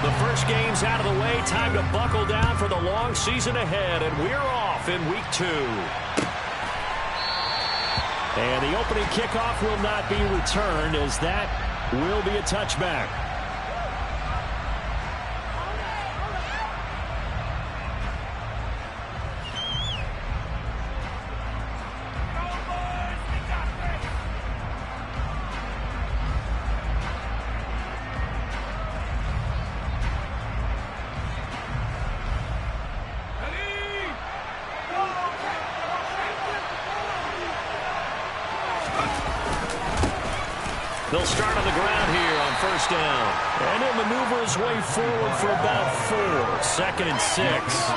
The first game's out of the way. Time to buckle down for the long season ahead, and we're off in week 2. And the opening kickoff will not be returned, as that will be a touchback. They'll start on the ground here on first down. And he'll maneuver his way forward for about 4. 2nd and 6.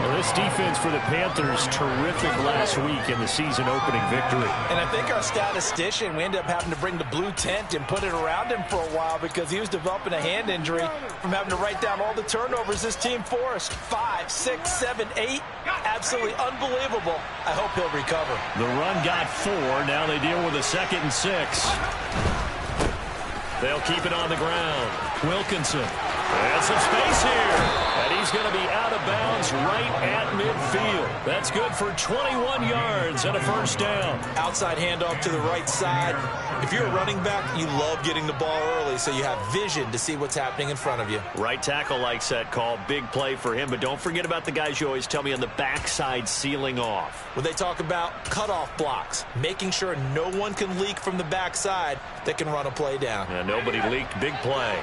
Well, this defense for the Panthers, terrific last week in the season-opening victory. And I think our statistician, we ended up having to bring the blue tent and put it around him for a while because he was developing a hand injury from having to write down all the turnovers this team forced. 5, 6, 7, 8. Absolutely unbelievable. I hope he'll recover. The run got 4. Now they deal with a 2nd and 6. They'll keep it on the ground. Wilkinson. And some space here. And he's going to be out of bounds right at midfield. That's good for 21 yards and a first down. Outside handoff to the right side. If you're a running back, you love getting the ball early so you have vision to see what's happening in front of you. Right tackle likes that call. Big play for him. But don't forget about the guys you always tell me on the backside sealing off. When they talk about cutoff blocks, making sure no one can leak from the backside that can run a play down. Yeah, nobody leaked. Big play.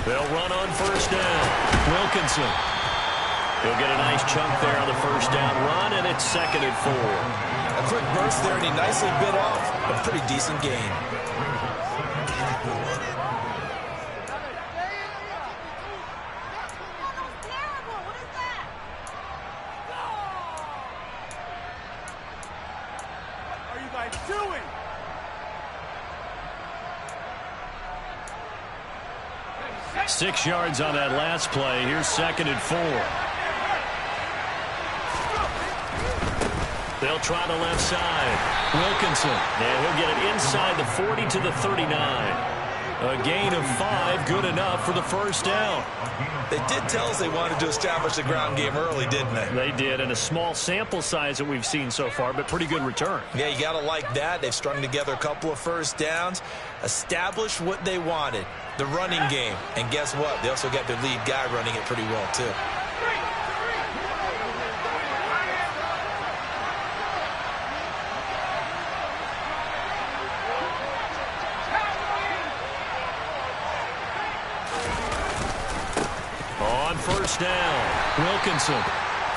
They'll run on first down. Wilkinson. He'll get a nice chunk there on the first down run, and it's 2nd and 4. A quick burst there, and he nicely bit off a pretty decent gain. What are you guys doing? 6 yards on that last play. Here's 2nd and 4. They'll try the left side. Wilkinson. And he'll get it inside the 40 to the 39. A gain of 5, good enough for the first down. They did tell us they wanted to establish the ground game early, didn't they? They did, and a small sample size that we've seen so far, but pretty good return. Yeah, you got to like that. They've strung together a couple of first downs, established what they wanted, the running game. And guess what? They also got their lead guy running it pretty well, too. First down. Wilkinson.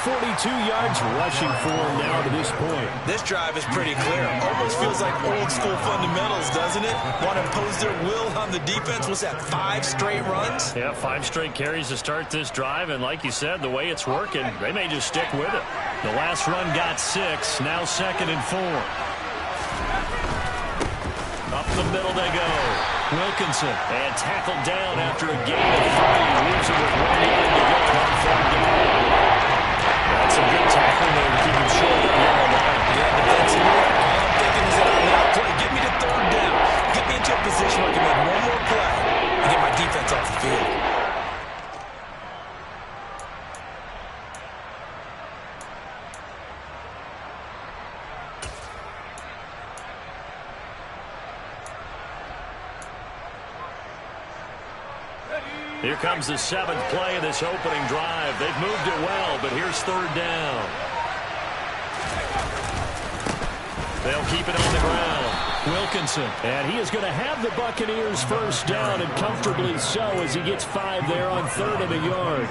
42 yards rushing for him now to this point. This drive is pretty clear. Almost feels like old school fundamentals, doesn't it? Want to impose their will on the defense. Was that 5 straight runs? Yeah, 5 straight carries to start this drive. And like you said, the way it's working, they may just stick with it. The last run got 6. Now 2nd and 4. Up the middle they go. Wilkinson, and tackled down after a gain of 3. Leaves it with 1 yard to go on 3rd down. That's a good tackle there to keep him short of the yellow line. Yeah, defensively, all I'm thinking is that on that play, get me to 3rd down. Get me into a position where I can make one more play and get my defense off the field. Here comes the 7th play of this opening drive. They've moved it well, but here's 3rd down. They'll keep it on the ground. Wilkinson, and he is going to have the Buccaneers first down, and comfortably so, as he gets 5 there on 3rd and a yard.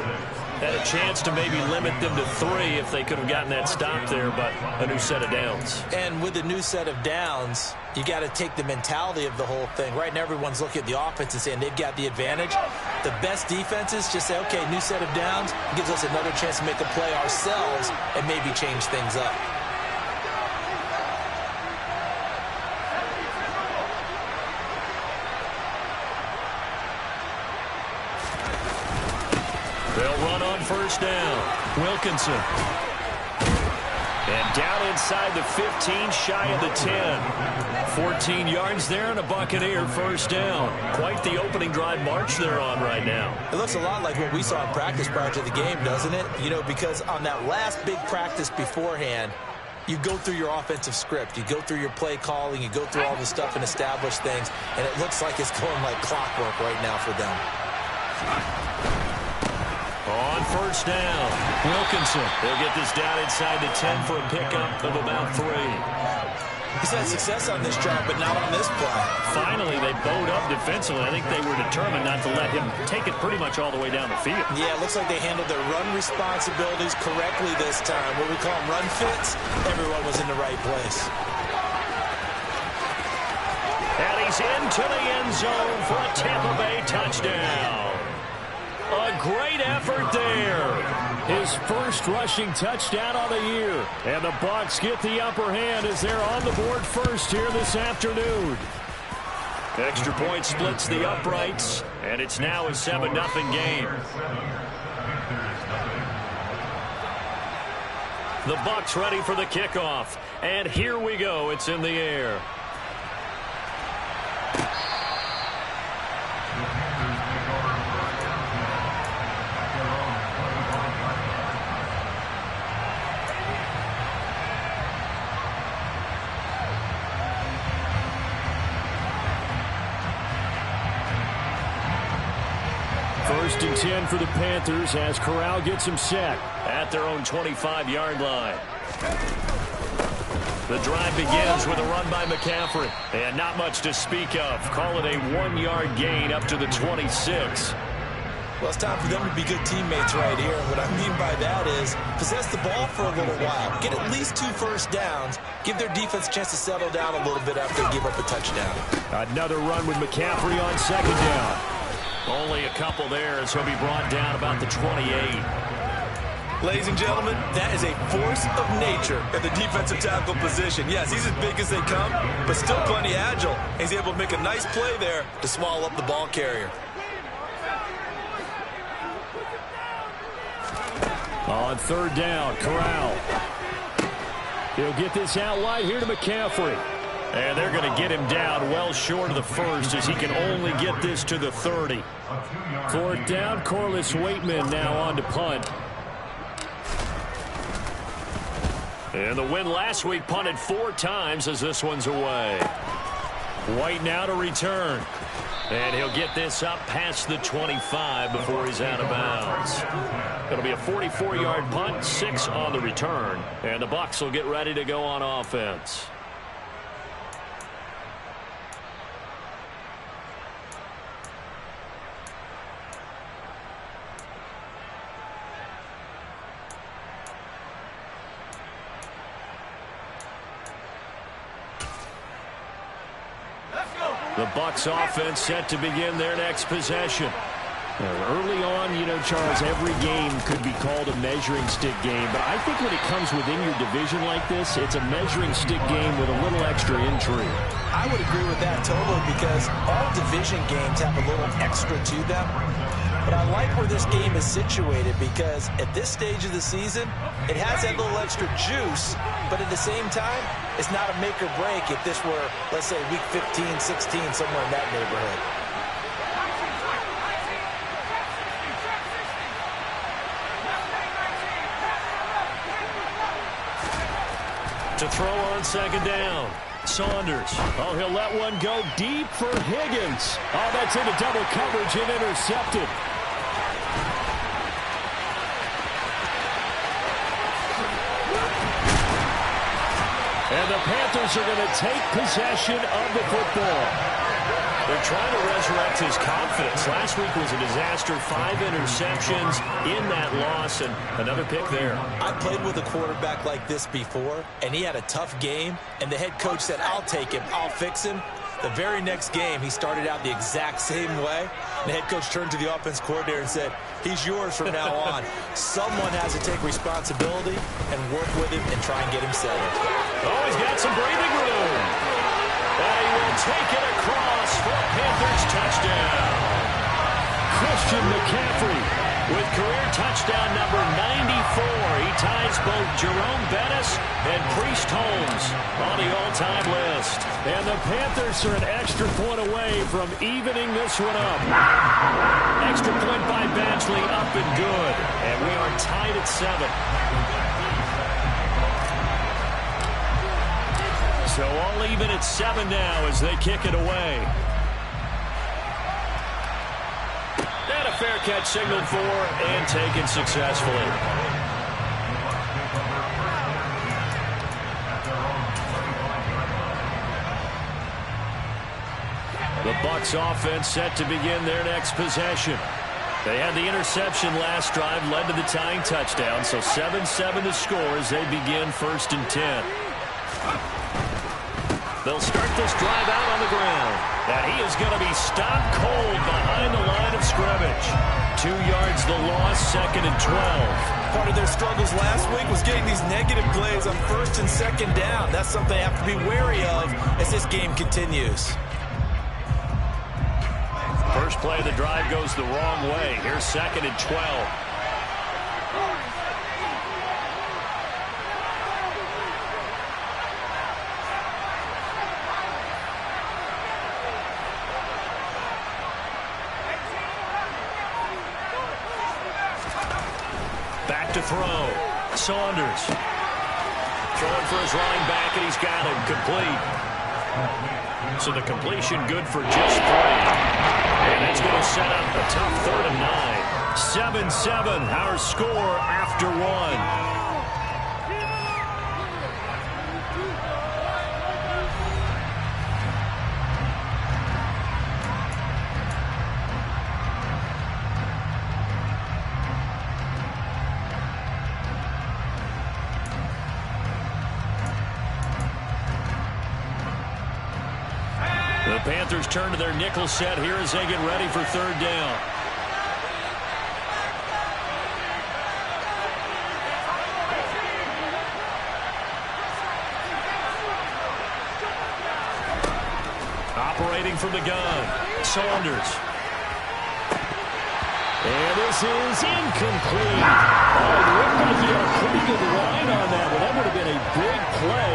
Had a chance to maybe limit them to 3 if they could have gotten that stop there, but a new set of downs. And with a new set of downs, you got to take the mentality of the whole thing. Right now, everyone's looking at the offense and saying they've got the advantage. The best defenses just say, okay, new set of downs. It gives us another chance to make a play ourselves and maybe change things up. They'll run on first down. Wilkinson. And down inside the 15, shy of the 10. 14 yards there and a Buccaneer first down. Quite the opening drive march they're on right now. It looks a lot like what we saw in practice prior to the game, doesn't it? You know, because on that last big practice beforehand, you go through your offensive script. You go through your play calling. You go through all the stuff and establish things. And it looks like it's going like clockwork right now for them. On first down, Wilkinson. They'll get this down inside the 10 for a pickup of about 3. He's had success on this drive, but not on this play. Finally, they bowed up defensively. I think they were determined not to let him take it pretty much all the way down the field. Yeah, it looks like they handled their run responsibilities correctly this time. What we call them run fits, everyone was in the right place. And he's into the end zone for a Tampa Bay touchdown. A great effort there. His first rushing touchdown on the year. And the Bucs get the upper hand as they're on the board first here this afternoon. Extra point splits the uprights, and it's now a 7-0 game. The Bucs ready for the kickoff. And here we go. It's in the air. First and 10 for the Panthers as Corral gets him set at their own 25-yard line. The drive begins with a run by McCaffrey. And not much to speak of. Call it a 1-yard gain up to the 26. Well, it's time for them to be good teammates right here. And what I mean by that is possess the ball for a little while. Get at least 2 first downs. Give their defense a chance to settle down a little bit after they give up a touchdown. Another run with McCaffrey on second down. Only a couple there as he'll be brought down about the 28. Ladies and gentlemen, that is a force of nature at the defensive tackle position. Yes, he's as big as they come, but still plenty agile. He's able to make a nice play there to swallow up the ball carrier. On third down, Corral. He'll get this out wide here to McCaffrey. And they're going to get him down well short of the first as he can only get this to the 30. Fourth down, Corliss Waitman now on to punt. And the win last week punted 4 times as this one's away. White now to return. And he'll get this up past the 25 before he's out of bounds. It'll be a 44-yard punt, 6 on the return. And the Bucs will get ready to go on offense. The Bucs offense set to begin their next possession. Early on, you know, Charles, every game could be called a measuring stick game. But I think when it comes within your division like this, it's a measuring stick game with a little extra intrigue. I would agree with that totally because all division games have a little extra to them. But I like where this game is situated because at this stage of the season, it has that little extra juice. But at the same time, it's not a make or break if this were, let's say, week 15, 16, somewhere in that neighborhood. To throw on second down, Saunders. Oh, he'll let one go deep for Higgins. Oh, that's into double coverage and intercepted. And the Panthers are going to take possession of the football. They're trying to resurrect his confidence. Last week was a disaster. 5 interceptions in that loss, and another pick there. I played with a quarterback like this before, and he had a tough game, and the head coach said, I'll take him, I'll fix him. The very next game, he started out the exact same way. The head coach turned to the offense coordinator and said, he's yours from now on. Someone has to take responsibility and work with him and try and get him settled. Oh, he's got some breathing room. And he will take it across for a Panthers touchdown. Christian McCaffrey with career touchdown number 94. He ties both Jerome Bettis Panthers are an extra point away from evening this one up. Extra point by Badgley, up and good. And we are tied at 7. So all even at 7 now as they kick it away. And a fair catch signaled for and taken successfully. The Bucs offense set to begin their next possession. They had the interception last drive, led to the tying touchdown, so 7-7 to score as they begin 1st and 10. They'll start this drive out on the ground. And he is going to be stopped cold behind the line of scrimmage. 2 yards the loss, 2nd and 12. Part of their struggles last week was getting these negative plays on 1st and 2nd down. That's something they have to be wary of as this game continues. First play of the drive goes the wrong way. Here's 2nd and 12. Back to throw. Saunders. Throwing for his running back, and he's got him complete. So the completion good for just 3. And that's going to set up a tough 3rd and 9. 7-7, our score after 1. The Panthers turn to their nickel set here as they get ready for 3rd down. Operating from the gun, Saunders. And this is incomplete. Oh, it looked like he had a pretty good line on that one. That would have been a big play,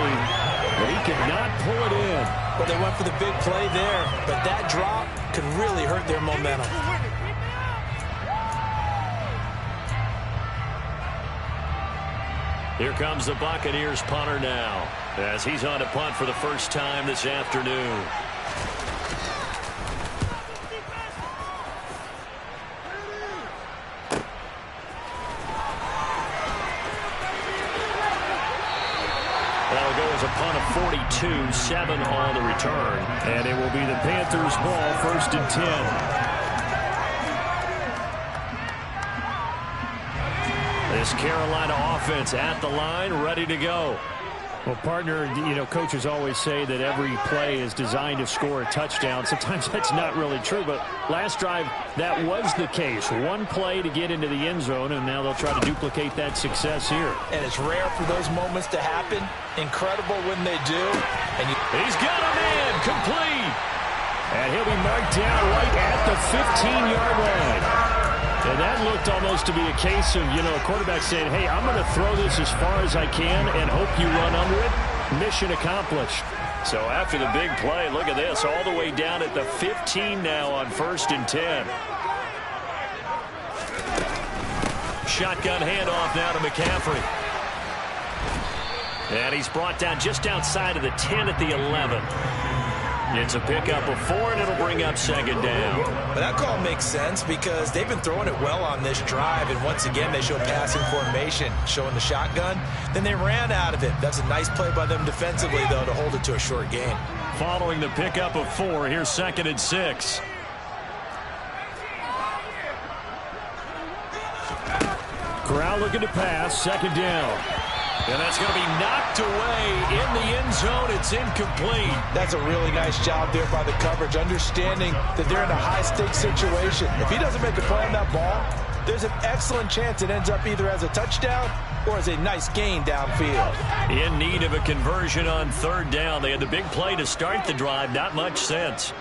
but he could not pull it in. But they went for the big play there, but that drop could really hurt their momentum. Here comes the Buccaneers punter now, as he's on to punt for the first time this afternoon. That'll go as a punt of 42, 7 on the return. And it will be the Panthers' ball, 1st and 10. This Carolina offense at the line, ready to go. Well, partner, you know, coaches always say that every play is designed to score a touchdown. Sometimes that's not really true, but last drive, that was the case. One play to get into the end zone, and now they'll try to duplicate that success here. And it's rare for those moments to happen. Incredible when they do. And he's got a man, complete. And he'll be marked down right at the 15-yard line. And that looked almost to be a case of, you know, a quarterback saying, hey, I'm going to throw this as far as I can and hope you run under it. Mission accomplished. So after the big play, look at this, all the way down at the 15 now on 1st and 10. Shotgun handoff now to McCaffrey. And he's brought down just outside of the 10 at the 11. It's a pickup of 4, and it'll bring up 2nd down. But that call makes sense because they've been throwing it well on this drive, and once again they show passing formation, showing the shotgun. Then they ran out of it. That's a nice play by them defensively, though, to hold it to a short gain. Following the pickup of 4, here's 2nd and 6. Corral looking to pass, 2nd down. And that's going to be knocked away in the end zone. It's incomplete. That's a really nice job there by the coverage, understanding that they're in a high-stakes situation. If he doesn't make a play on that ball, there's an excellent chance it ends up either as a touchdown or as a nice gain downfield. In need of a conversion on 3rd down. They had the big play to start the drive. Not much sense.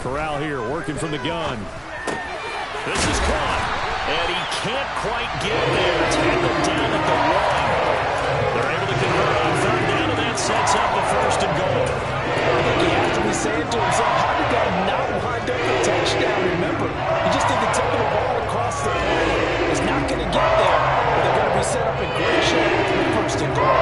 Corral here working from the gun. This is caught, and he can't quite get there. Tackled down at the 1. They're able to convert on third down, and that sets up a 1st and goal. I think he has to be saying to himself, how did that not wind up a touchdown? Remember, you just did the tip of the ball across the plane. It's not going to get there, but they're going to be set up in great shape with 1st and goal.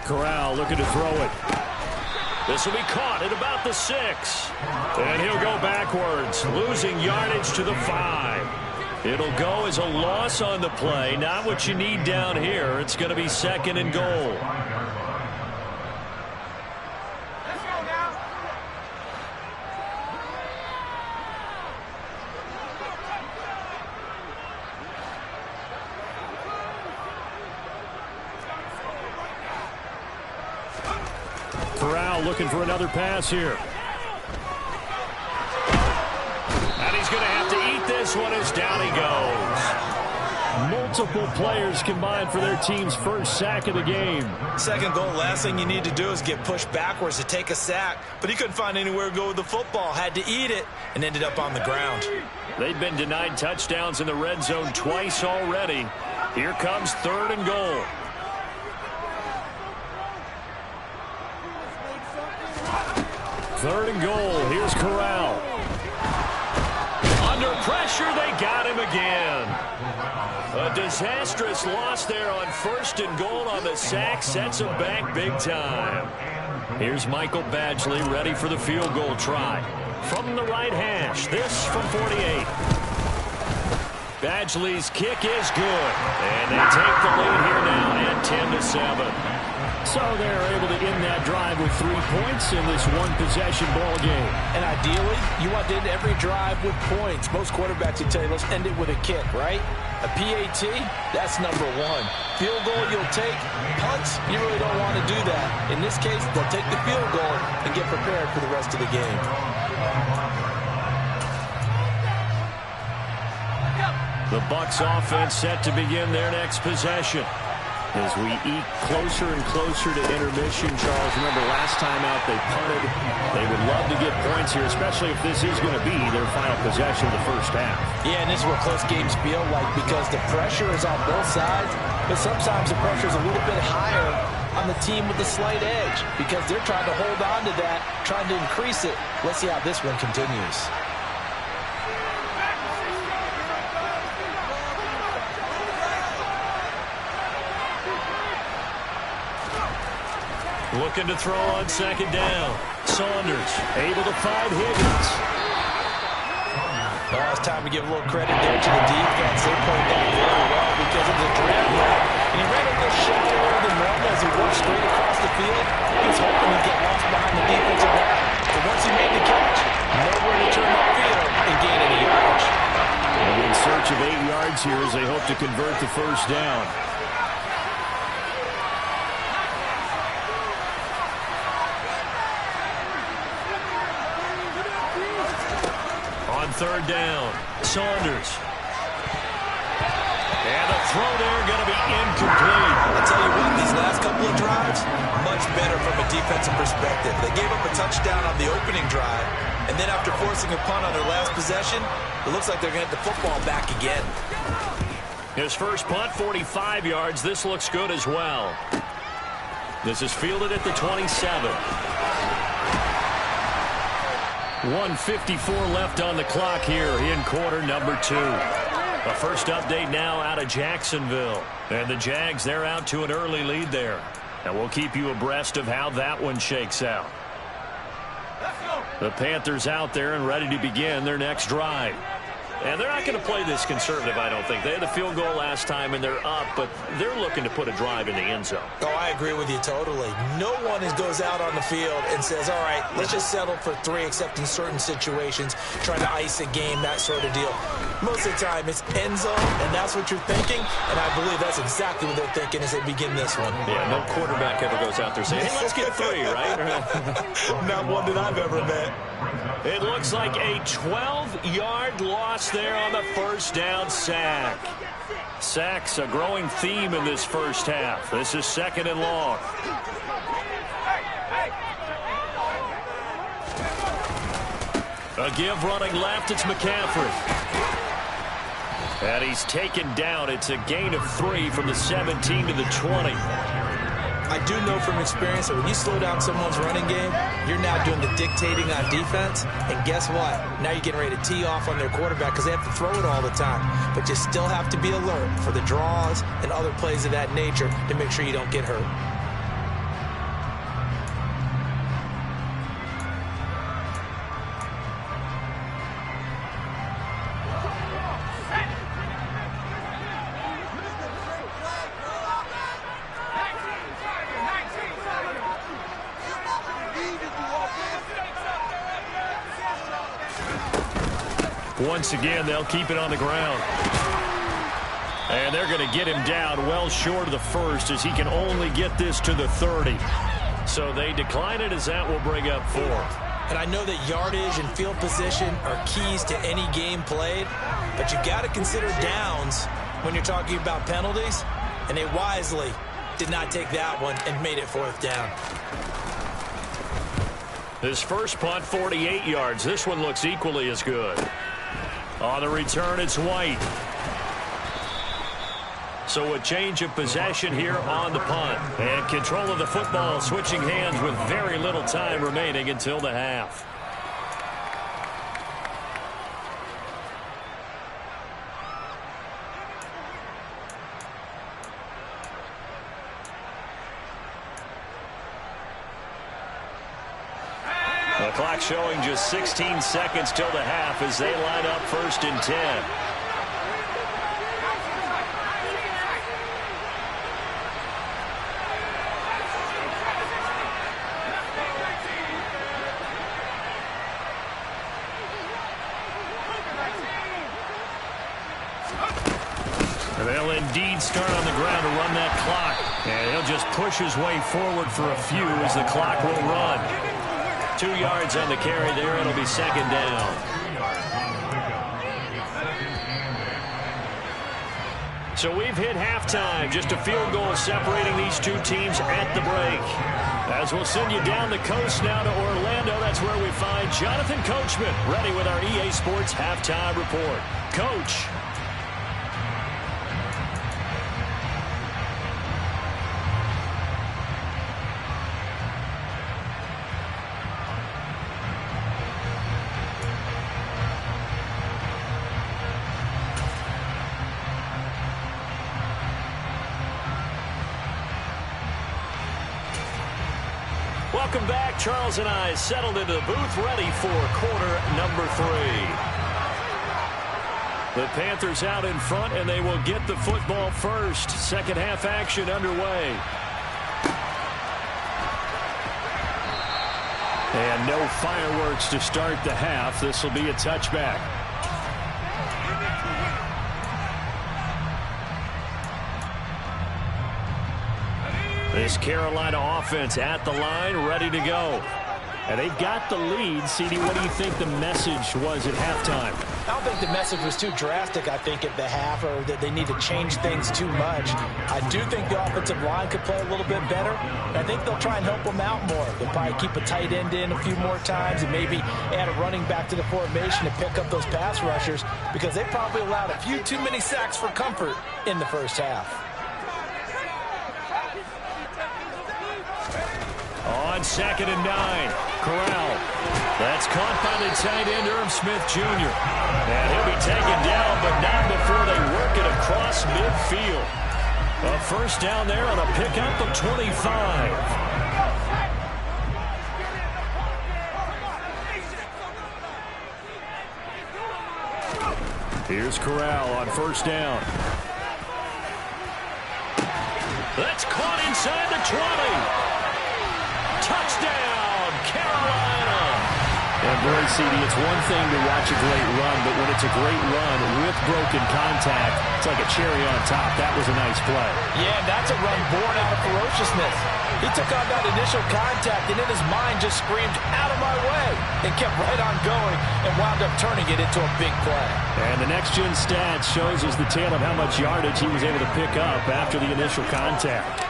Corral looking to throw it. This will be caught at about the 6. And he'll go backwards, losing yardage to the 5. It'll go as a loss on the play. Not what you need down here. It's going to be 2nd and goal. Corral looking for another pass here. And he's going to have to eat this one as down he goes. Multiple players combined for their team's first sack of the game. 2nd goal, last thing you need to do is get pushed backwards to take a sack. But he couldn't find anywhere to go with the football. Had to eat it and ended up on the ground. They've been denied touchdowns in the red zone twice already. Here comes 3rd and goal. Third and goal. Here's Corral. Under pressure, they got him again. A disastrous loss there on 1st and goal on the sack. Sets him back big time. Here's Michael Badgley ready for the field goal try. From the right hash. This from 48. Badgley's kick is good. And they take the lead here now at 10-7. So they're able to end that drive with 3 points in this one-possession ball game. And ideally, you want to end every drive with points. Most quarterbacks will tell you, let's end it with a kick, right? A PAT, that's number 1. Field goal you'll take. Punts, you really don't want to do that. In this case, they'll take the field goal and get prepared for the rest of the game. The Bucs offense set to begin their next possession. As we eke closer and closer to intermission, Charles, remember last time out they punted. They would love to get points here, especially if this is going to be their final possession of the first half. Yeah, and this is what close games feel like because the pressure is on both sides, but sometimes the pressure is a little bit higher on the team with the slight edge because they're trying to hold on to that, trying to increase it. Let's see how this one continues. Looking to throw on 2nd down. Saunders able to find Higgins. Well, it's time to give a little credit there to the defense. They played that very well because it was a drag route. And he ran a little shallower than normal as he walked straight across the field. He was hoping he'd get lost behind the defensive line. But once he made the catch, nowhere to turn upfield and gain any yardage. And in search of 8 yards here as they hope to convert the first down. Third down. Saunders. And the throw there going to be incomplete. I'll tell you what, these last couple of drives, much better from a defensive perspective. They gave up a touchdown on the opening drive, and then after forcing a punt on their last possession, it looks like they're going to get the football back again. His first punt, 45 yards. This looks good as well. This is fielded at the 27. 1:54 left on the clock here in quarter number 2. A first update now out of Jacksonville. And the Jags, they're out to an early lead there. And we'll keep you abreast of how that one shakes out. The Panthers out there and ready to begin their next drive. And they're not going to play this conservative, I don't think. They had the field goal last time, and they're up, but they're looking to put a drive in the end zone. Oh, I agree with you totally. No one goes out on the field and says, all right, let's just settle for 3, except in certain situations, trying to ice a game, that sort of deal. Most of the time, it's end zone, and that's what you're thinking. And I believe that's exactly what they're thinking as they begin this one. Yeah, no quarterback ever goes out there saying, hey, let's get 3, right? Not one that I've ever met. It looks like a 12-yard loss there on the first down sack. Sacks a growing theme in this first half. This is 2nd and long. A give running left, it's McCaffrey. And he's taken down. It's a gain of 3 from the 17 to the 20. I do know from experience that when you slow down someone's running game, you're now doing the dictating on defense. And guess what? Now you're getting ready to tee off on their quarterback because they have to throw it all the time. But you still have to be alert for the draws and other plays of that nature to make sure you don't get hurt. Once again, they'll keep it on the ground. And they're going to get him down well short of the first as he can only get this to the 30. So they decline it as that will bring up 4. And I know that yardage and field position are keys to any game played, but you've got to consider downs when you're talking about penalties, and they wisely did not take that one and made it 4th down. His first punt, 48 yards. This one looks equally as good. On the return, it's White. So a change of possession here on the punt. And control of the football, switching hands with very little time remaining until the half. The clock showing just 16 seconds till the half as they line up 1st and 10. They'll indeed start on the ground to run that clock. And he'll just push his way forward for a few as the clock will run. 2 yards on the carry there. It'll be 2nd down. So we've hit halftime. Just a field goal separating these two teams at the break. As we'll send you down the coast now to Orlando. That's where we find Jonathan Coachman ready with our EA Sports halftime report. Coach. Welcome back. Charles and I settled into the booth ready for quarter number 3. The Panthers out in front, and they will get the football first. Second half action underway. And no fireworks to start the half. This will be a touchback. This Carolina offense at the line, ready to go. And they've got the lead. CD, what do you think the message was at halftime? I don't think the message was too drastic, I think, at the half, or that they need to change things too much. I do think the offensive line could play a little bit better. And I think they'll try and help them out more. They'll probably keep a tight end in a few more times and maybe add a running back to the formation to pick up those pass rushers, because they probably allowed a few too many sacks for comfort in the first half. On 2nd and 9, Corral. That's caught by the tight end, Irv Smith Jr. And he'll be taken down, but not before they work it across midfield. A first down there on a pickup of 25. Here's Corral on first down. That's caught inside the 20. Touchdown, Carolina. And boy, CD, it's one thing to watch a great run, but when it's a great run with broken contact, it's like a cherry on top. That was a nice play. Yeah, that's a run born out of ferociousness. He took on that initial contact, and in his mind just screamed, "Out of my way," and kept right on going and wound up turning it into a big play. And the next-gen stats shows us the tale of how much yardage he was able to pick up after the initial contact.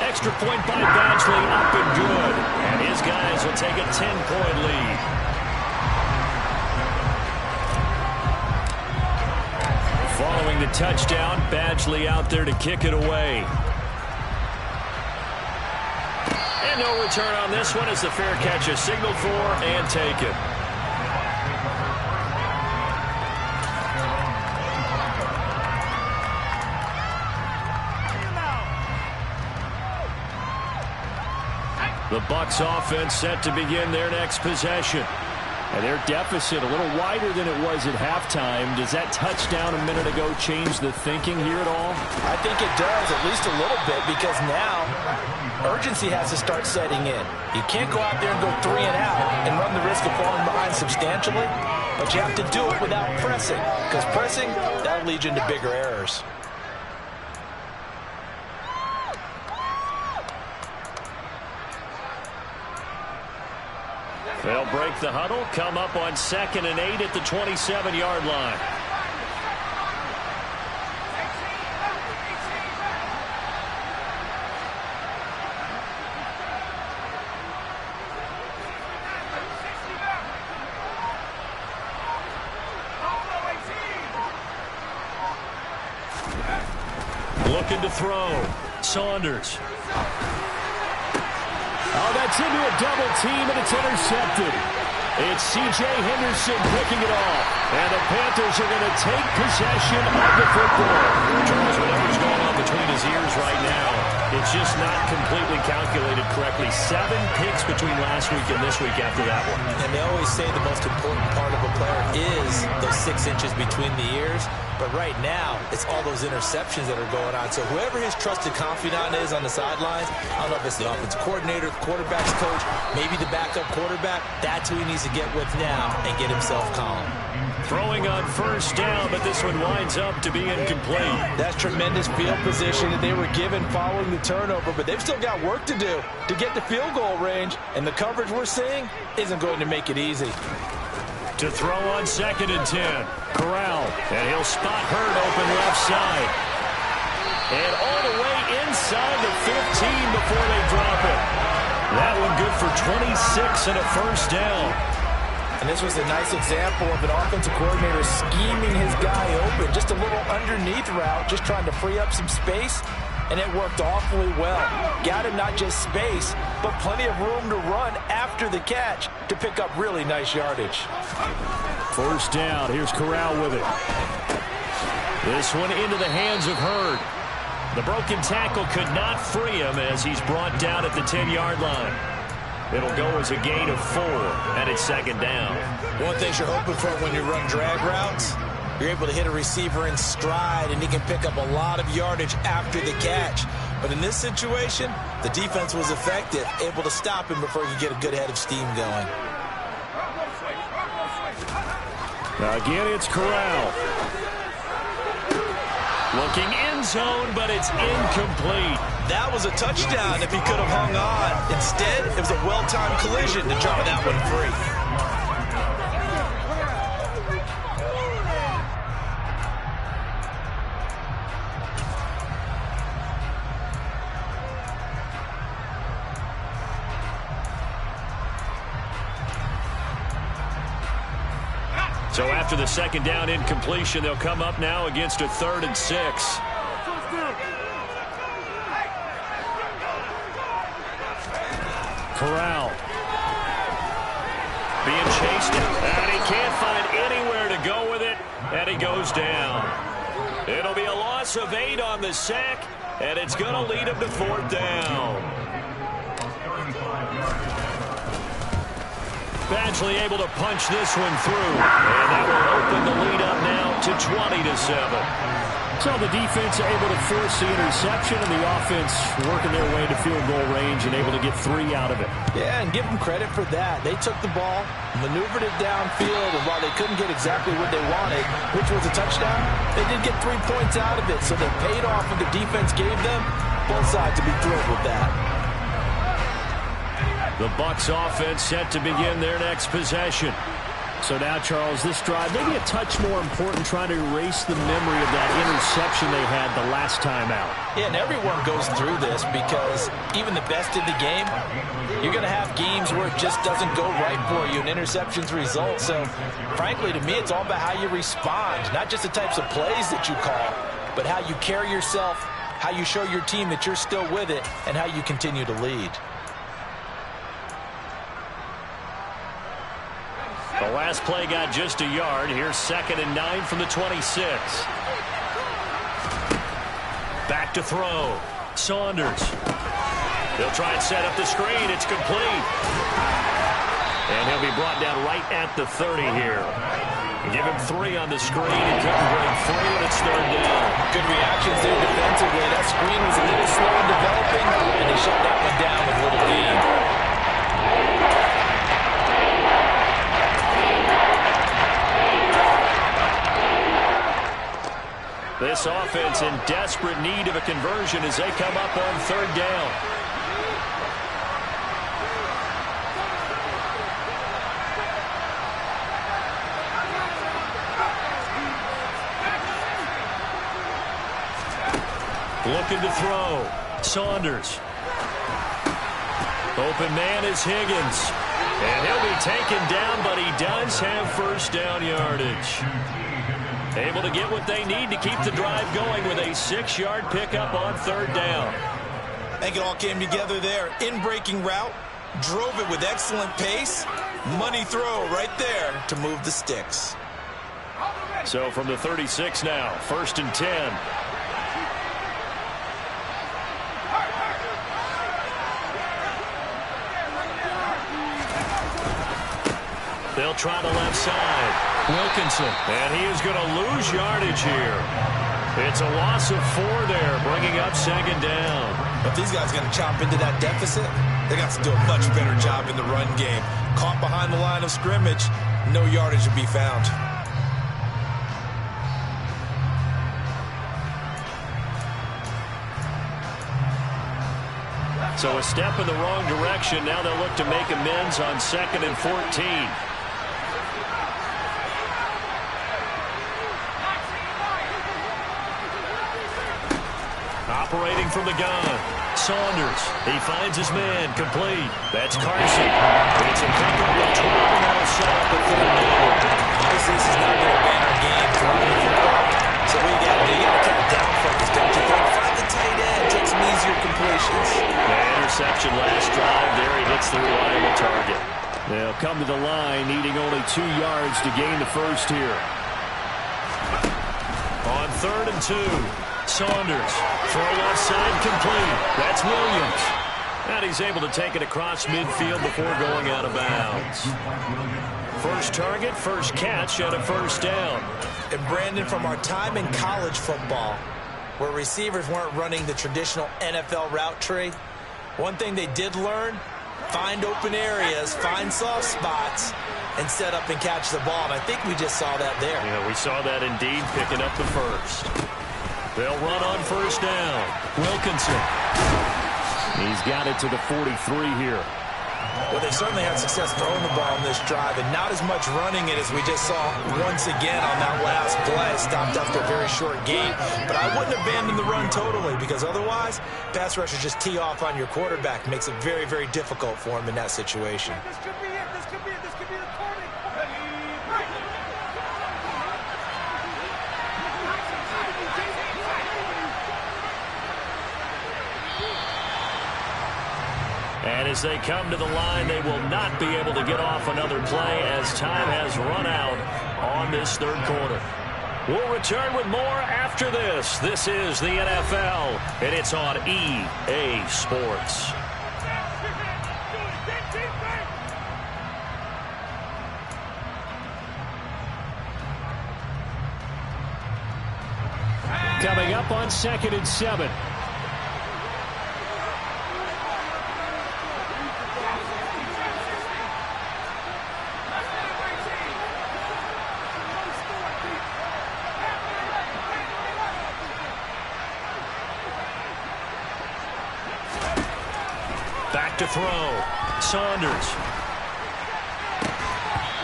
Extra point by Badgley, up and good. And his guys will take a 10-point lead. Following the touchdown, Badgley out there to kick it away. And no return on this one as the fair catch is signaled for and taken. The Bucs offense set to begin their next possession. And their deficit a little wider than it was at halftime. Does that touchdown a minute ago change the thinking here at all? I think it does, at least a little bit, because now urgency has to start setting in. You can't go out there and go 3 and out and run the risk of falling behind substantially, but you have to do it without pressing, because pressing, that'll lead you into bigger errors. They'll break the huddle, come up on 2nd and 8 at the 27-yard line. Looking to throw. Saunders. Oh, that's into a double team, and it's intercepted. It's C.J. Henderson picking it off. And the Panthers are going to take possession of the football. Charles, whatever's going on between his ears right now, it's just not completely calculated correctly. 7 picks between last week and this week after that one. And they always say the most important part of a player is those 6 inches between the ears. But right now, it's all those interceptions that are going on. So whoever his trusted confidant is on the sidelines, I don't know if it's the offensive coordinator, the quarterback's coach, maybe the backup quarterback, that's who he needs to get with now and get himself calm. Throwing on 1st down, but this one winds up to be incomplete. That's tremendous field position that they were given following the turnover, but they've still got work to do to get to field goal range, and the coverage we're seeing isn't going to make it easy. To throw on 2nd and 10. Corral, and he'll spot Hurd open left side. And all the way inside the 15 before they drop it. That one good for 26 and a 1st down. And this was a nice example of an offensive coordinator scheming his guy open. Just a little underneath route, just trying to free up some space. And it worked awfully well. Got him not just space, but plenty of room to run after the catch to pick up really nice yardage. 1st down. Here's Corral with it. This one into the hands of Hurd. The broken tackle could not free him as he's brought down at the 10-yard line. It'll go as a gain of 4, and it's 2nd down. One thing you're hoping for when you run drag routes, you're able to hit a receiver in stride, and he can pick up a lot of yardage after the catch. But in this situation, the defense was effective, able to stop him before he could get a good head of steam going. Again, it's Corral. Looking end zone, but it's incomplete. That was a touchdown if he could have hung on. Instead, it was a well-timed collision to draw that one free. So after the 2nd down incompletion, they'll come up now against a 3rd and 6. Corral. Being chased, and he can't find anywhere to go with it, and he goes down. It'll be a loss of 8 on the sack, and it's going to lead him to 4th down. Badgley able to punch this one through, and that will open the lead up now to 20-7. So the defense able to force the interception, and the offense working their way to field goal range and able to get 3 out of it. Yeah, and give them credit for that. They took the ball, maneuvered it downfield, and while they couldn't get exactly what they wanted, which was a touchdown, they did get 3 points out of it. So they paid off what the defense gave them. Both sides to be thrilled with that. The Bucs offense set to begin their next possession. So now, Charles, this drive maybe a touch more important, trying to erase the memory of that interception they had the last time out. Yeah, and everyone goes through this because even the best in the game, you're going to have games where it just doesn't go right for you, and interceptions result. So, frankly, to me, it's all about how you respond, not just the types of plays that you call, but how you carry yourself, how you show your team that you're still with it, and how you continue to lead. The last play got just a yard. Here's 2nd and 9 from the 26. Back to throw. Saunders. He'll try and set up the screen. It's complete. And he'll be brought down right at the 30 here. Give him 3 on the screen. He couldn't break free when it's 3rd down. Good reactions there defensively. That screen was a little slow in developing, and they shut that one down with a little lead. This offense in desperate need of a conversion as they come up on 3rd down. Looking to throw. Saunders. Open man is Higgins. And he'll be taken down, but he does have 1st down yardage. Able to get what they need to keep the drive going with a 6-yard pickup on 3rd down. I think it all came together there. In-breaking route, drove it with excellent pace. Money throw right there to move the sticks. So from the 36 now, 1st and 10. They'll try the left side. Wilkinson, and he is going to lose yardage here. It's a loss of 4 there, bringing up 2nd down. If these guys are going to chop into that deficit, they got to do a much better job in the run game. Caught behind the line of scrimmage, no yardage to be found. So a step in the wrong direction. Now they'll look to make amends on 2nd and 14. Operating from the gun. Saunders. He finds his man. Complete. That's Carson. It's a pickup of 12, and that'll set up a 3rd down. Obviously, this is not going to win our game throwing the football. So we got to kind of down focus, don't you think? Find the tight end. Take some easier completions. The interception last drive there. He hits the reliable target. They'll come to the line, needing only 2 yards to gain the 1st here. On 3rd and 2. Saunders. Throw left side complete. That's Williams. And he's able to take it across midfield before going out of bounds. 1st target, 1st catch, and a 1st down. And Brandon, from our time in college football, where receivers weren't running the traditional NFL route tree, one thing they did learn, find open areas, find soft spots, and set up and catch the ball. And I think we just saw that there. Yeah, we saw that indeed, picking up the 1st. They'll run on 1st down. Wilkinson. He's got it to the 43 here. Well, they certainly had success throwing the ball in this drive, and not as much running it as we just saw once again on that last play. Stopped after a very short gain. But I wouldn't abandon the run totally, because otherwise, pass rushers just tee off on your quarterback. Makes it very, very difficult for him in that situation. This could be it. This could be it. This could be the turning point. And as they come to the line, they will not be able to get off another play as time has run out on this 3rd quarter. We'll return with more after this. This is the NFL, and it's on EA Sports. coming up on 2nd and 7. Back to throw. Saunders.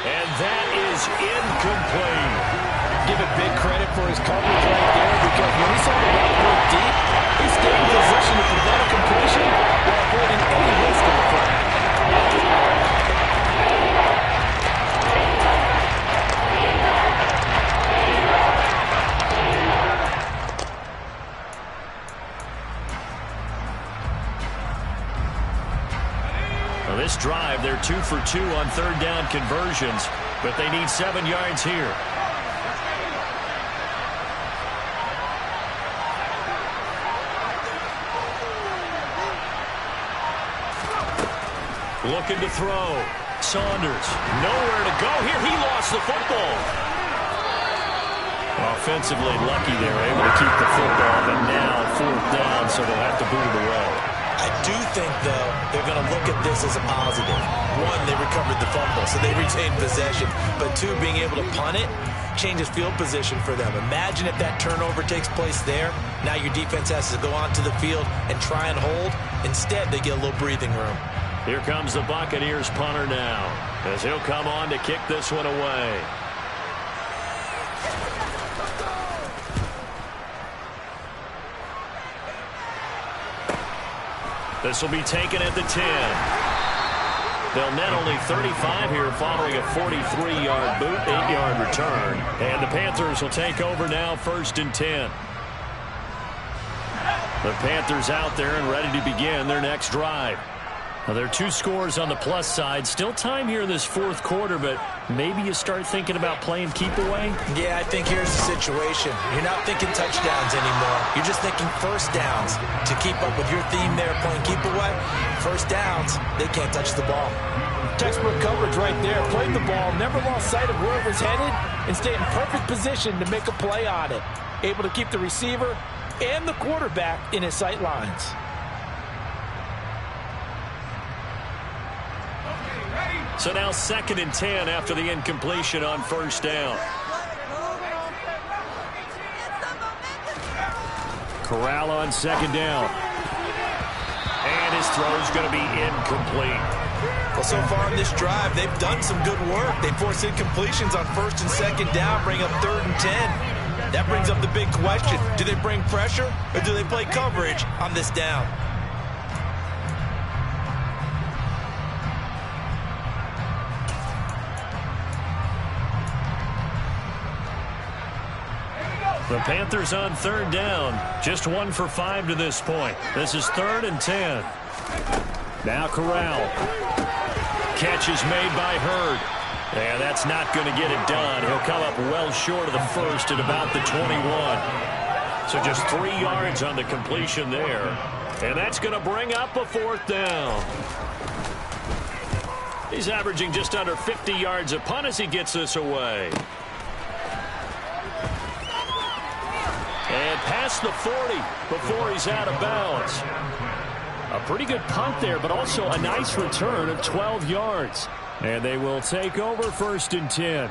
And that is incomplete. Give it big credit for his coverage right there, because when he saw the ball go deep, he stayed in position to prevent a completion while avoiding any risk of the flag. This drive, they're 2 for 2 on 3rd down conversions, but they need 7 yards here. Looking to throw. Saunders, nowhere to go here. He lost the football. Offensively lucky they were able to keep the football, but now 4th down, so they'll have to boot it away. I do think, though, they're going to look at this as a positive. 1, they recovered the fumble, so they retained possession. But 2, being able to punt it changes field position for them. Imagine if that turnover takes place there. Now your defense has to go onto the field and try and hold. Instead, they get a little breathing room. Here comes the Buccaneers punter now, as he'll come on to kick this one away. This will be taken at the 10. They'll net only 35 here following a 43-yard boot, 8-yard return. And the Panthers will take over now, 1st and 10. The Panthers out there and ready to begin their next drive. Well, there are 2 scores on the plus side. Still time here in this 4th quarter, but maybe you start thinking about playing keep away? Yeah, I think here's the situation. You're not thinking touchdowns anymore. You're just thinking 1st downs. To keep up with your theme there, playing keep away, 1st downs, they can't touch the ball. Textbook coverage right there. Played the ball, never lost sight of where it was headed, and stayed in perfect position to make a play on it. Able to keep the receiver and the quarterback in his sight lines. So now 2nd and 10 after the incompletion on 1st down. Corral on 2nd down. And his throw is going to be incomplete. Well, so far in this drive, they've done some good work. They force incompletions on 1st and 2nd down, bring up 3rd and 10. That brings up the big question. Do they bring pressure or do they play coverage on this down? The Panthers on 3rd down. Just 1 for 5 to this point. This is 3rd and 10. Now Corral. Catch is made by Hurd. And that's not going to get it done. He'll come up well short of the 1st at about the 21. So just 3 yards on the completion there. And that's going to bring up a 4th down. He's averaging just under 50 yards a punt as he gets this away. And past the 40 before he's out of bounds. A pretty good punt there, but also a nice return of 12 yards. And they will take over 1st and 10.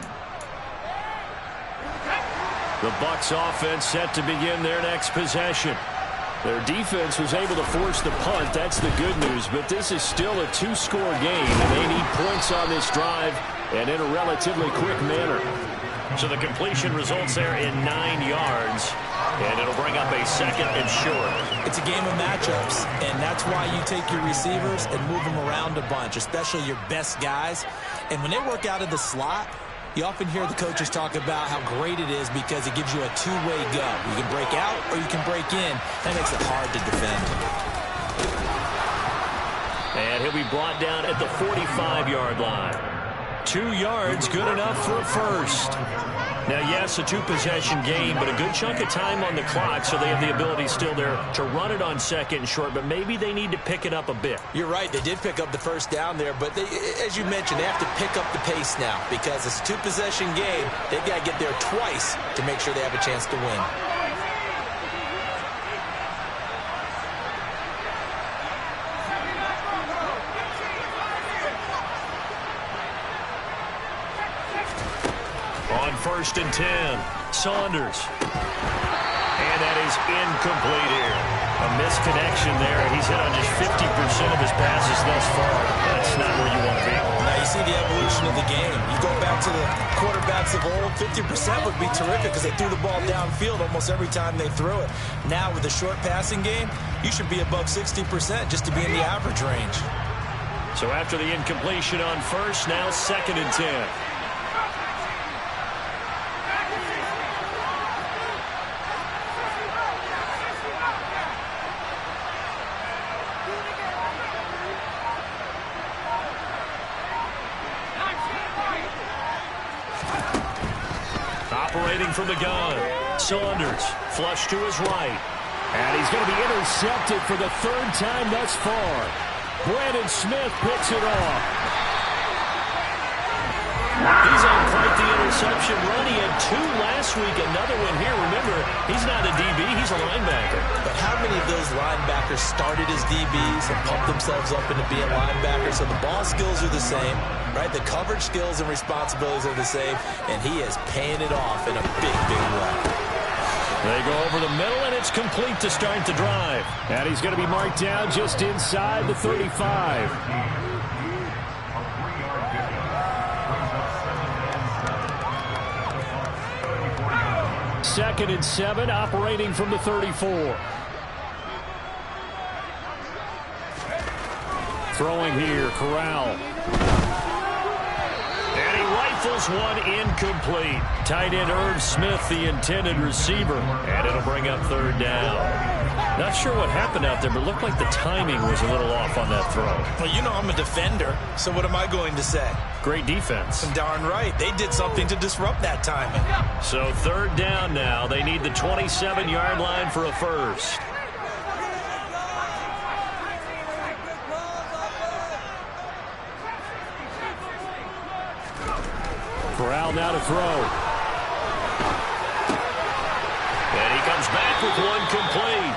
The Bucs offense set to begin their next possession. Their defense was able to force the punt. That's the good news, but this is still a 2-score game, and they need points on this drive and in a relatively quick manner. So the completion results there in 9 yards. And it'll bring up a 2nd and short. It's a game of matchups, and that's why you take your receivers and move them around a bunch, especially your best guys. And when they work out of the slot, you often hear the coaches talk about how great it is because it gives you a 2-way go. You can break out or you can break in. That makes it hard to defend. And he'll be brought down at the 45-yard line. 2 yards, good enough for a 1st. Now, yes, a 2-possession game, but a good chunk of time on the clock, so they have the ability still there to run it on 2nd and short, but maybe they need to pick it up a bit. You're right. They did pick up the 1st down there, but as you mentioned, they have to pick up the pace now because it's a 2-possession game. They've got to get there twice to make sure they have a chance to win. 1st and 10. Saunders. And that is incomplete here. A misconnection there. He's hit on just 50% of his passes thus far. That's not where you want to be. Now you see the evolution of the game. You go back to the quarterbacks of old, 50% would be terrific because they threw the ball downfield almost every time they threw it. Now with the short passing game, you should be above 60% just to be in the average range. So after the incompletion on 1st, now 2nd and 10. Operating from the gun. Saunders, flush to his right. And he's going to be intercepted for the 3rd time thus far. Brandon Smith picks it off. He's on quite the interception run. He had 2 last week, another one here. Remember, he's not a DB, he's a linebacker. But how many of those linebackers started as DBs and pumped themselves up into being linebackers? So the ball skills are the same, right? The coverage skills and responsibilities are the same, and he is paying it off in a big, big way. They go over the middle, and it's complete to start the drive. And he's going to be marked down just inside the 35. 2nd and 7, operating from the 34. Throwing here, Corral. And he rifles one incomplete. Tight end Irv Smith, the intended receiver. And it'll bring up 3rd down. Not sure what happened out there, but it looked like the timing was a little off on that throw. Well, you know I'm a defender, so what am I going to say? Great defense. Darn right. They did something to disrupt that timing. So 3rd down now. They need the 27-yard line for a 1st. Corral now to throw. And he comes back with one complete.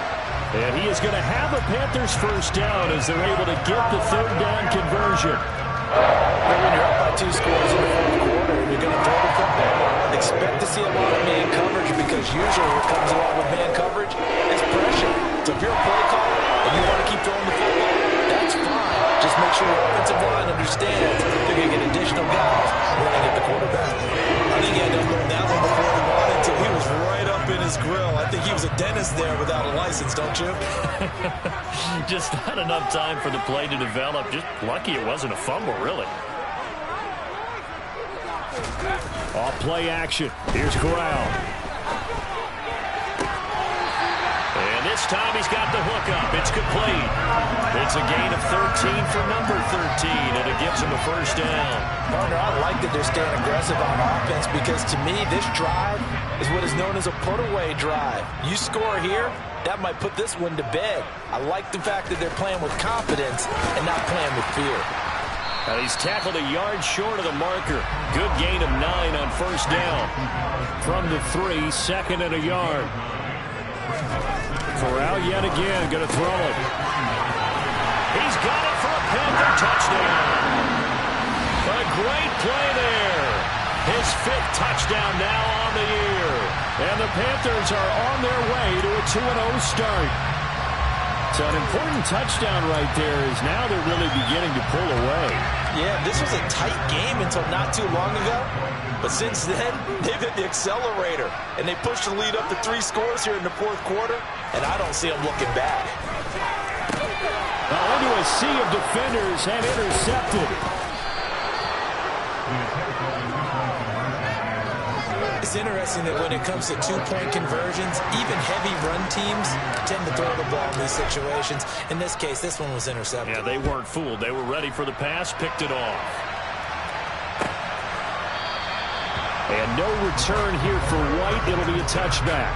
And he is going to have a Panthers 1st down as they're able to get the 3rd down conversion. But when you're up by 2 scores in the 4th quarter and you're going to throw the football, expect to see a lot of man coverage because usually what comes along with man coverage is pressure. So if you're a play caller and you want to keep throwing the football, that's fine. Just make sure your offensive line understands they're going to get additional guys running at the quarterback. I think he had to learn that one before he wanted to. He was right up in his grill. I think he was a dentist there without a license, don't you? Just not enough time for the play to develop. Just lucky it wasn't a fumble, really. Off play action. Here's Corral. And this time he's got the hook up. It's complete. It's a gain of 13 for number 13, and it gives him a 1st down. Partner, I like that they're staying aggressive on offense because to me this drive is what is known as a put-away drive. You score here, that might put this one to bed. I like the fact that they're playing with confidence and not playing with fear. He's tackled a yard short of the marker. Good gain of 9 on 1st down. From the 3, 2nd and a yard. Corral yet again going to throw it. He's got it for a Panther touchdown. A great play there. His 5th touchdown now on the year. And the Panthers are on their way to a 2-0 start. So an important touchdown right there is now they're really beginning to pull away. Yeah, this was a tight game until not too long ago. But since then, they've hit the accelerator. And they pushed the lead up to 3 scores here in the 4th quarter. And I don't see them looking back. Now into a sea of defenders and intercepted. It's interesting that when it comes to 2-point conversions, even heavy run teams tend to throw the ball in these situations. In this case, this one was intercepted. Yeah, they weren't fooled. They were ready for the pass, picked it off. And no return here for White. It'll be a touchback.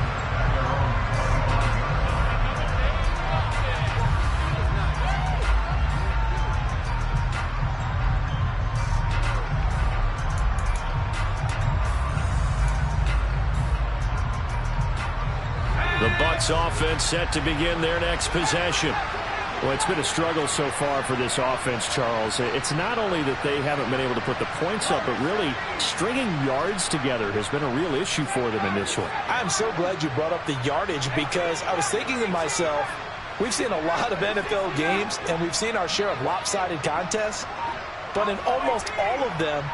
The Bucs offense set to begin their next possession. Well, it's been a struggle so far for this offense, Charles. It's not only that they haven't been able to put the points up, but really stringing yards together has been a real issue for them in this one. I'm so glad you brought up the yardage, because I was thinking to myself, we've seen a lot of NFL games, and we've seen our share of lopsided contests, but in almost all of them,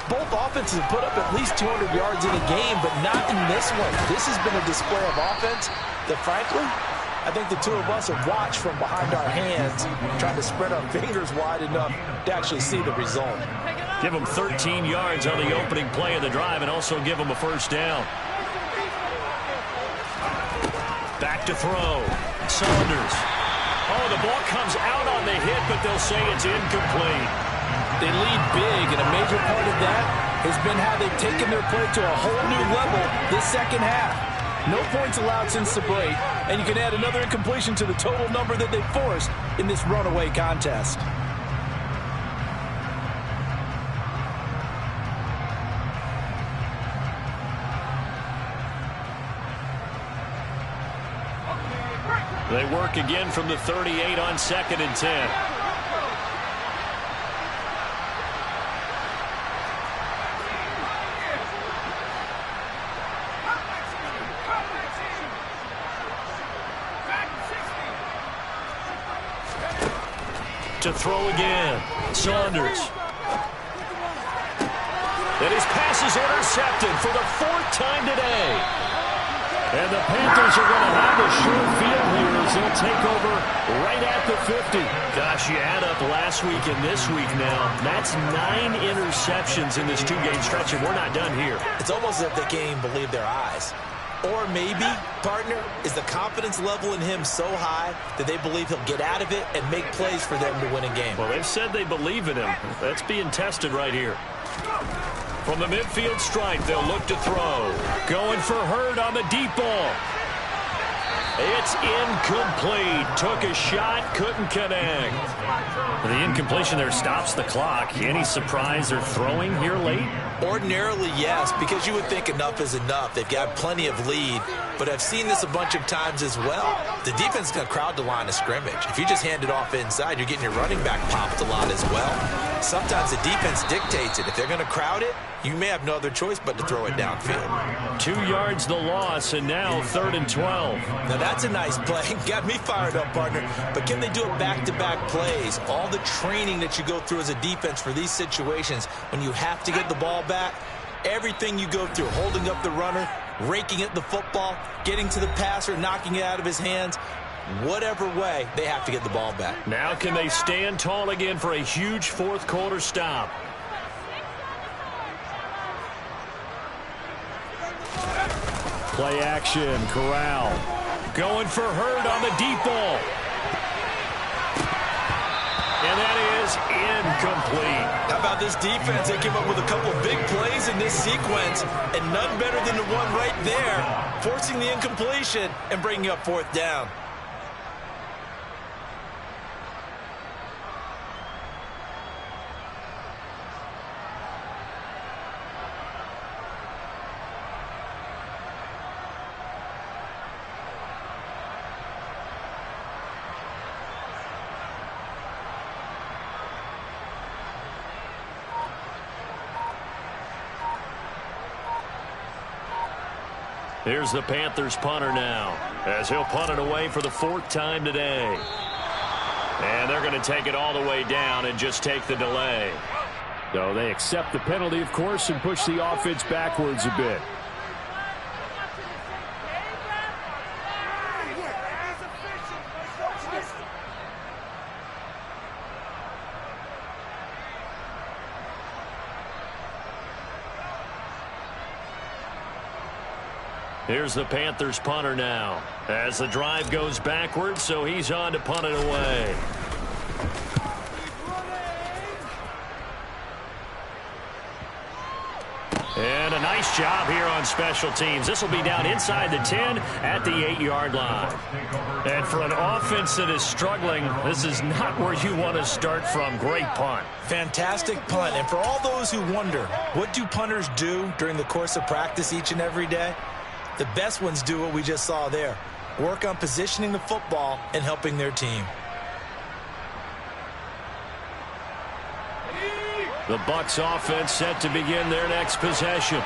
both offenses have put up at least 200 yards in a game, but not in this one. This has been a display of offense that, frankly, I think the two of us have watched from behind our hands, trying to spread our fingers wide enough to actually see the result. Give them 13 yards on the opening play of the drive and also give them a first down. Back to throw. Saunders. Oh, the ball comes out on the hit, but they'll say it's incomplete. They lead big, and a major part of that has been how they've taken their play to a whole new level this second half. No points allowed since the break, and you can add another incompletion to the total number that they forced in this runaway contest. They work again from the 38 on 2nd and 10. To throw again. Saunders. And his pass is intercepted for the 4th time today. And the Panthers are going to have a short field here as they'll take over right at the 50. Gosh, you add up last week and this week now. That's 9 interceptions in this 2-game stretch, and we're not done here. It's almost as if they can't even believe their eyes. Or maybe, partner, is the confidence level in him so high that they believe he'll get out of it and make plays for them to win a game. Well, they've said they believe in him. That's being tested right here. From the midfield stripe, they'll look to throw. Going for Hurd on the deep ball. It's incomplete. Took a shot, couldn't connect. The incompletion there stops the clock. Any surprise they're throwing here late? Ordinarily, yes, because you would think enough is enough. They've got plenty of lead, but I've seen this a bunch of times as well. The defense is going to crowd the line of scrimmage. If you just hand it off inside, you're getting your running back popped a lot as well. Sometimes the defense dictates it. If they're going to crowd it, you may have no other choice but to throw it downfield. 2 yards the loss, and now 3rd and 12. Now that's a nice play. Got me fired up, partner. But can they do it back-to-back plays? All the training that you go through as a defense for these situations, when you have to get the ball back, everything you go through, holding up the runner, raking at the football, getting to the passer, knocking it out of his hands, whatever way, they have to get the ball back. Now can they stand tall again for a huge 4th quarter stop? Play action, Corral. Going for Hurd on the deep ball. And that is incomplete. How about this defense? They came up with a couple of big plays in this sequence, and none better than the one right there, forcing the incompletion and bringing up 4th down. Here's the Panthers punter now, as he'll punt it away for the 4th time today. And they're going to take it all the way down and just take the delay. So they accept the penalty, of course, and push the offense backwards a bit. Here's the Panthers punter now, as the drive goes backwards, so he's on to punt it away. And a nice job here on special teams. This will be down inside the 10 at the 8-yard line. And for an offense that is struggling, this is not where you want to start from. Great punt. Fantastic punt. And for all those who wonder, what do punters do during the course of practice each and every day? The best ones do what we just saw there. Work on positioning the football and helping their team. The Bucs offense set to begin their next possession.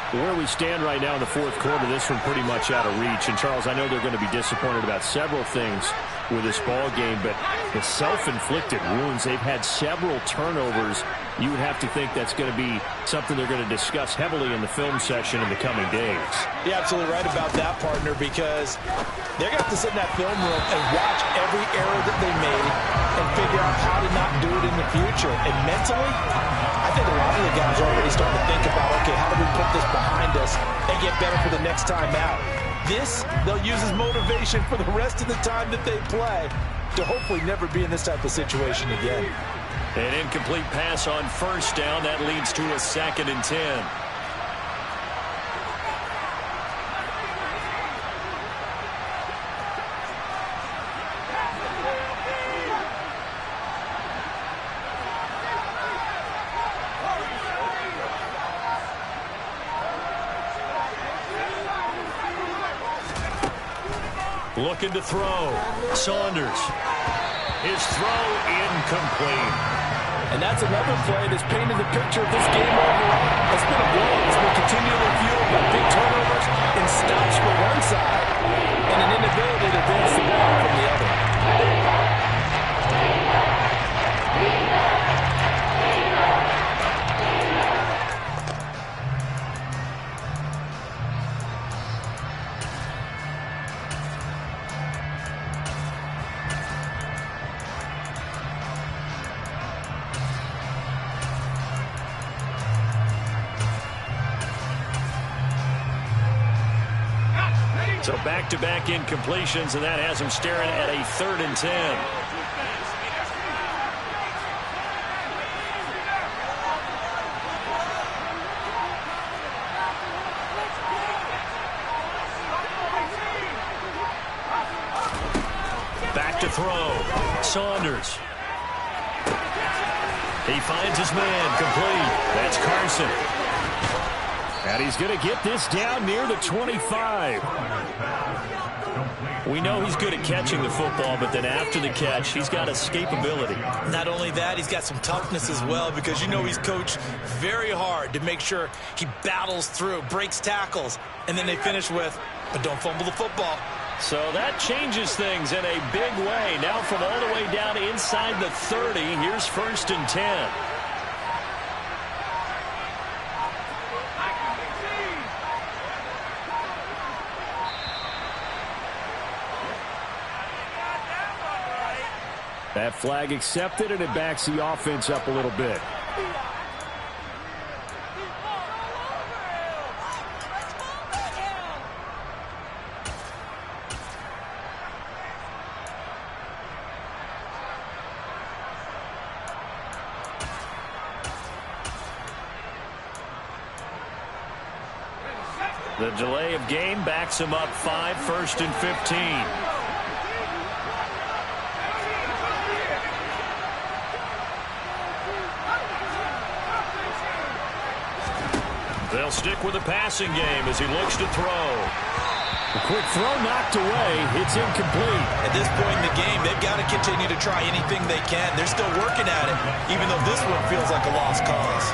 Where we stand right now in the fourth quarter, this one pretty much out of reach. And, Charles, I know they're going to be disappointed about several things with this ball game, but the self-inflicted wounds, they've had several turnovers. You would have to think that's going to be something they're going to discuss heavily in the film session in the coming days. You're absolutely right about that, partner, because they're going to have to sit in that film room and watch every error that they made and figure out how to not do it in the future. And mentally, I think a lot of the guys are already starting to think about, okay, how do we put this behind us and get better for the next time out? This, they'll use as motivation for the rest of the time that they play to hopefully never be in this type of situation again. An incomplete pass on first down. That leads to a 2nd and 10. Looking to throw. Saunders. His throw incomplete. And that's another play that's painted the picture of this game overall. It's been a blow. It's been continually fueled by big turnovers and stops for one side and an inability to advance the ball from the other. So back-to-back incompletions, and that has him staring at a 3rd and 10. Back to throw. Saunders. He finds his man. Complete. That's Carson. And he's going to get this down near the 25. We know he's good at catching the football, but then after the catch, he's got escapability. Not only that, he's got some toughness as well, because you know he's coached very hard to make sure he battles through, breaks tackles, and then they finish with, but don't fumble the football. So that changes things in a big way. Now from all the way down inside the 30, here's 1st and 10. That flag accepted, and it backs the offense up a little bit. The delay of game backs him up 5, 1st and 15. They'll stick with the passing game as he looks to throw. A quick throw knocked away. It's incomplete. At this point in the game, they've got to continue to try anything they can. They're still working at it, even though this one feels like a lost cause.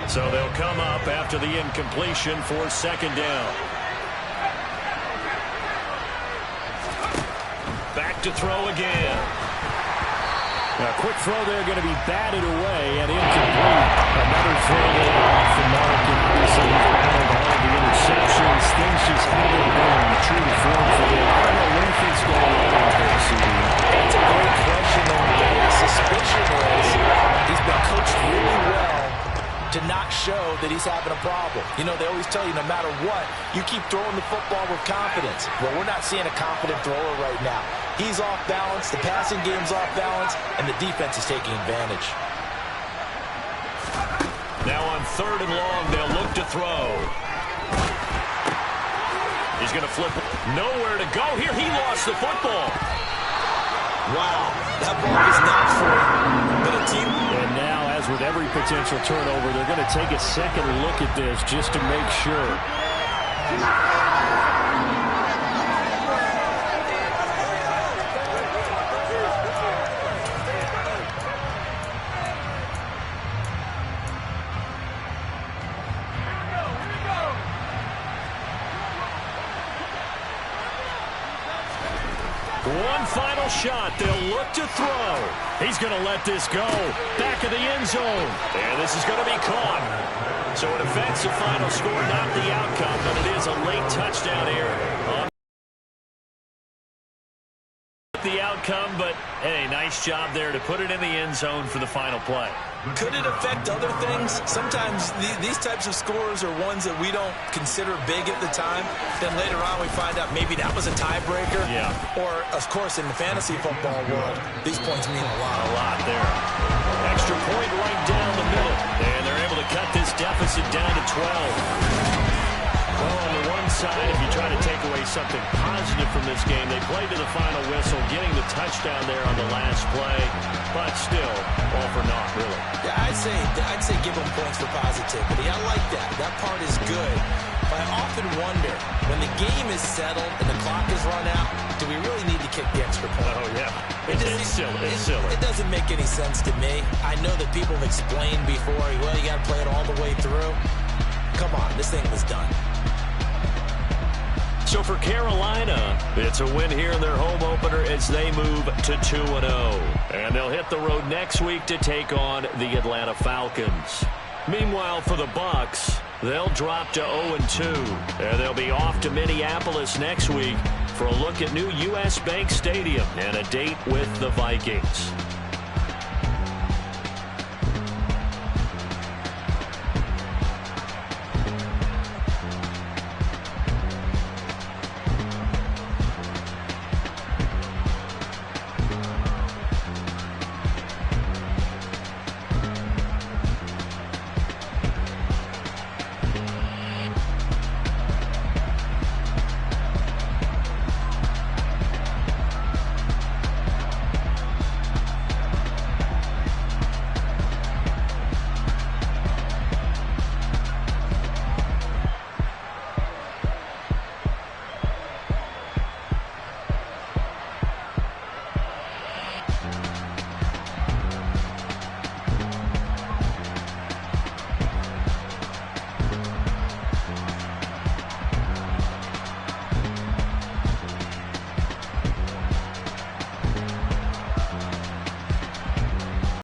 So they'll come up after the incompletion for 2nd down. Back to throw again. A quick throw there, going to be batted away and incomplete. Another throw there off the mark, and obviously he's battled all of the interceptions. Things just haven't been true to form for him. I don't know what he thinks going on out there, CD. That's a great question, and the suspicion is he's been coached really well to not show that he's having a problem. You know, they always tell you no matter what, you keep throwing the football with confidence. Well, we're not seeing a confident thrower right now. He's off balance, the passing game's off balance, and the defense is taking advantage. Now on 3rd and long, they'll look to throw. He's going to flip it. Nowhere to go here. He lost the football. Wow, that ball is not free. But a team... And now, as with every potential turnover, they're going to take a second look at this just to make sure. One final shot. They'll look to throw. He's going to let this go. Back of the end zone. And this is going to be caught. So it affects the final score, not the outcome, but it is a late touchdown error. The outcome, but hey, nice job there to put it in the end zone for the final play. Could it affect other things? Sometimes these types of scores are ones that we don't consider big at the time. Then later on we find out maybe that was a tiebreaker. Yeah. Or, of course, in the fantasy football world, these points mean a lot. A lot there. Extra point right down the middle. And they're able to cut this deficit down to 12. Well, on the one side, if you try to take away something positive from this game, they played to the final whistle, getting the touchdown there on the last play, but still, all for naught, really. Yeah, I'd say give them points for positivity. I like that. That part is good. But I often wonder, when the game is settled and the clock is run out, do we really need to kick the extra point? Oh, yeah. It's silly. It's silly. It doesn't make any sense to me. I know that people have explained before, well, you got to play it all the way through. Come on, this thing was done. So for Carolina, it's a win here in their home opener as they move to 2-0. And they'll hit the road next week to take on the Atlanta Falcons. Meanwhile, for the Bucs, they'll drop to 0-2. And they'll be off to Minneapolis next week for a look at new U.S. Bank Stadium and a date with the Vikings.